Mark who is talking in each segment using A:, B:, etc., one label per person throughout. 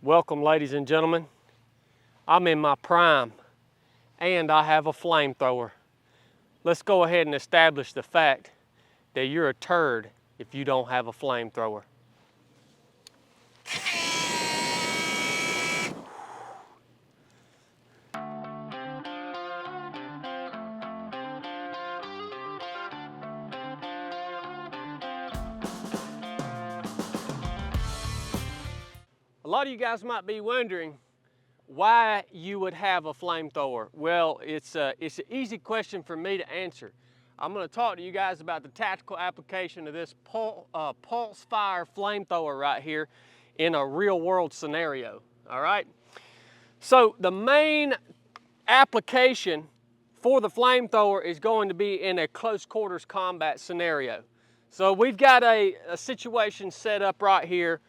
A: Welcome, ladies and gentlemen. I'm in my prime and I have a flamethrower. Let's go ahead and establish the fact that you're a turd if you don't have a flamethrower. A lot of you guys might be wondering why you would have a flamethrower. Well, it's an easy question for me to answer. I'm going to talk to you guys about the tactical application of this pulse fire flamethrower right here in a real world scenario. All right. So the main application for the flamethrower is going to be in a close quarters combat scenario. So we've got a situation set up right here.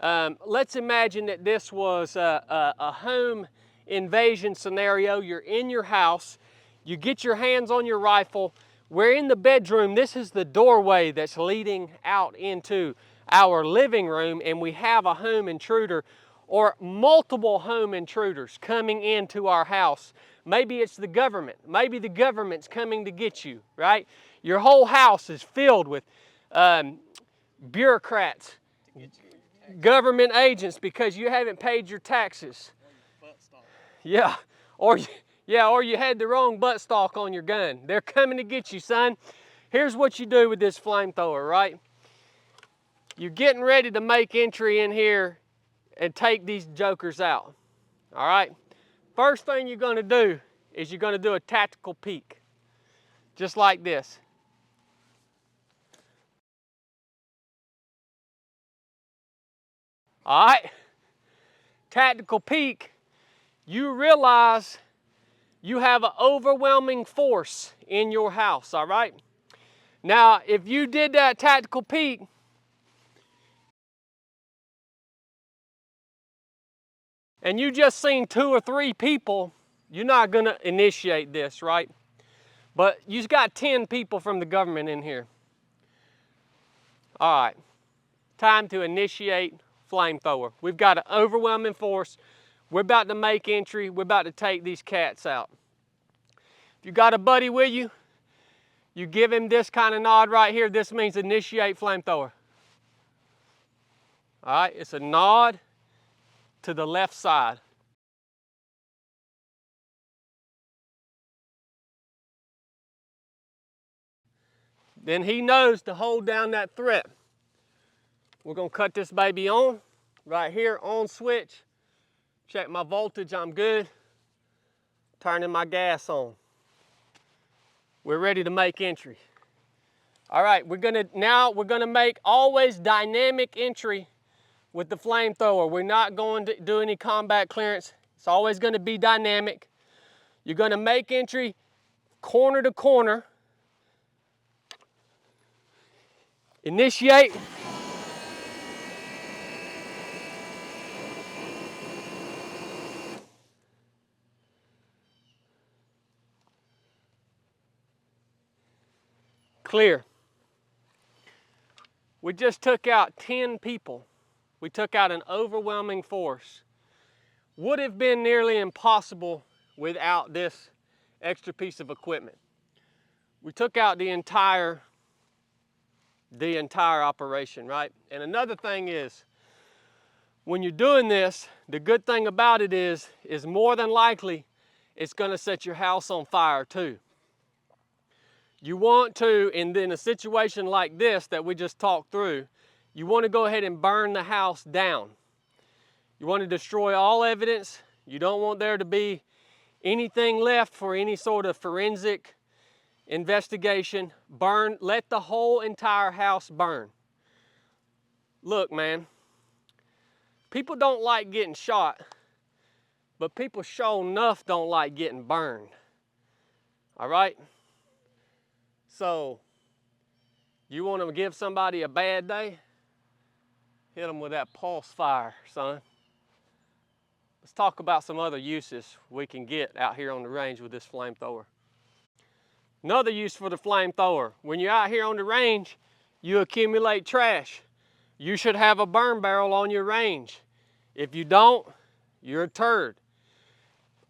A: Let's imagine that this was a home invasion scenario. You're in your house, you get your hands on your rifle. We're in the bedroom. This is the doorway that's leading out into our living room, and we have a home intruder or multiple home intruders coming into our house. Maybe it's the government. Maybe the government's coming to get you, right? Your whole house is filled with bureaucrats, government agents because you haven't paid your taxes. Yeah, or you had the wrong buttstock on your gun. They're coming to get you, son. Here's what you do with this flamethrower, right? You're getting ready to make entry in here and take these jokers out. All right? First thing you're going to do is you're going to do a tactical peek. Just like this. All right? Tactical peek. You realize you have an overwhelming force in your house, all right? Now, if you did that tactical peek, and you just seen 2 or 3 people, you're not gonna initiate this, right? But you've got 10 people from the government in here. All right, time to initiate flamethrower. We've got an overwhelming force. We're about to make entry. We're about to take these cats out. If you got a buddy with you, you give him this kind of nod right here. This means initiate flamethrower. All right, it's a nod to the left side. Then he knows to hold down that threat. We're gonna cut this baby on, right here, on switch. Check my voltage, I'm good. Turning my gas on. We're ready to make entry. All right, we're gonna make always dynamic entry with the flamethrower. We're not going to do any combat clearance. It's always gonna be dynamic. You're gonna make entry corner to corner. Initiate. Clear. We just took out 10 people. We took out an overwhelming force. Would have been nearly impossible without this extra piece of equipment. We took out the entire operation, right? And another thing is, when you're doing this, the good thing about it is more than likely it's gonna set your house on fire too. You want to, in a situation like this that we just talked through, you want to go ahead and burn the house down. You want to destroy all evidence. You don't want there to be anything left for any sort of forensic investigation. Burn, let the whole entire house burn. Look, man, people don't like getting shot, but people sure enough don't like getting burned. All right? So, you want to give somebody a bad day? Hit them with that pulse fire, son. Let's talk about some other uses we can get out here on the range with this flamethrower. Another use for the flamethrower. When you're out here on the range, you accumulate trash. You should have a burn barrel on your range. If you don't, you're a turd.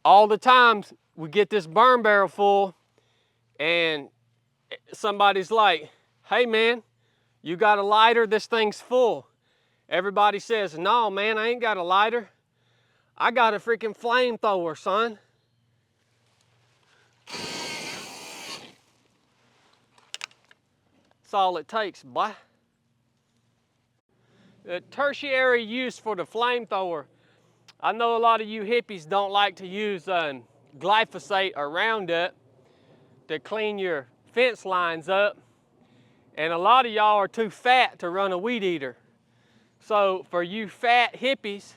A: All the times we get this burn barrel full and somebody's like, hey man, you got a lighter? This thing's full. Everybody says, no man, I ain't got a lighter. I got a freaking flamethrower, son. That's all it takes, boy. The tertiary use for the flamethrower, I know a lot of you hippies don't like to use glyphosate or Roundup to clean your fence lines up, and a lot of y'all are too fat to run a weed eater. So for you fat hippies,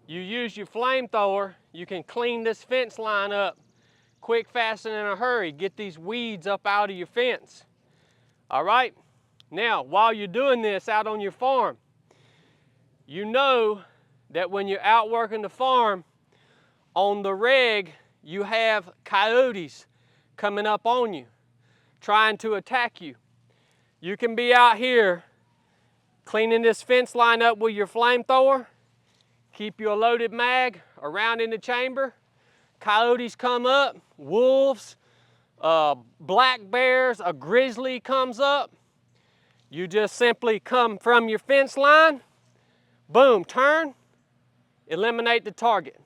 A: you use your flamethrower, you can clean this fence line up quick, fast, and in a hurry. Get these weeds up out of your fence. All right? Now, while you're doing this out on your farm, you know that when you're out working the farm, on the reg, you have coyotes coming up on you, trying to attack you. You can be out here cleaning this fence line up with your flamethrower, keep your loaded mag around in the chamber. Coyotes come up, wolves, black bears, a grizzly comes up. You just simply come from your fence line, boom, turn, eliminate the target.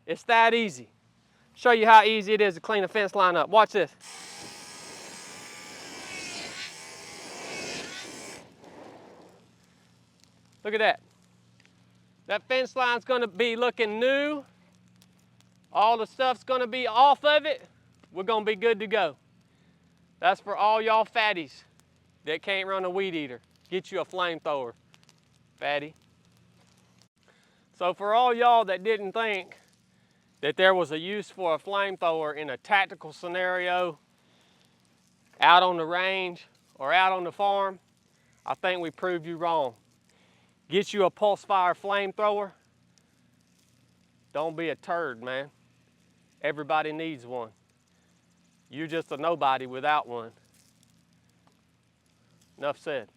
A: It's that easy. Show you how easy it is to clean a fence line up. Watch this. Look at that. That fence line's gonna be looking new. All the stuff's gonna be off of it. We're gonna be good to go. That's for all y'all fatties that can't run a weed eater. Get you a flamethrower, fatty. So for all y'all that didn't think that there was a use for a flamethrower in a tactical scenario out on the range or out on the farm, I think we proved you wrong. Get you a pulse fire flamethrower. Don't be a turd, man. Everybody needs one. You're just a nobody without one. Enough said.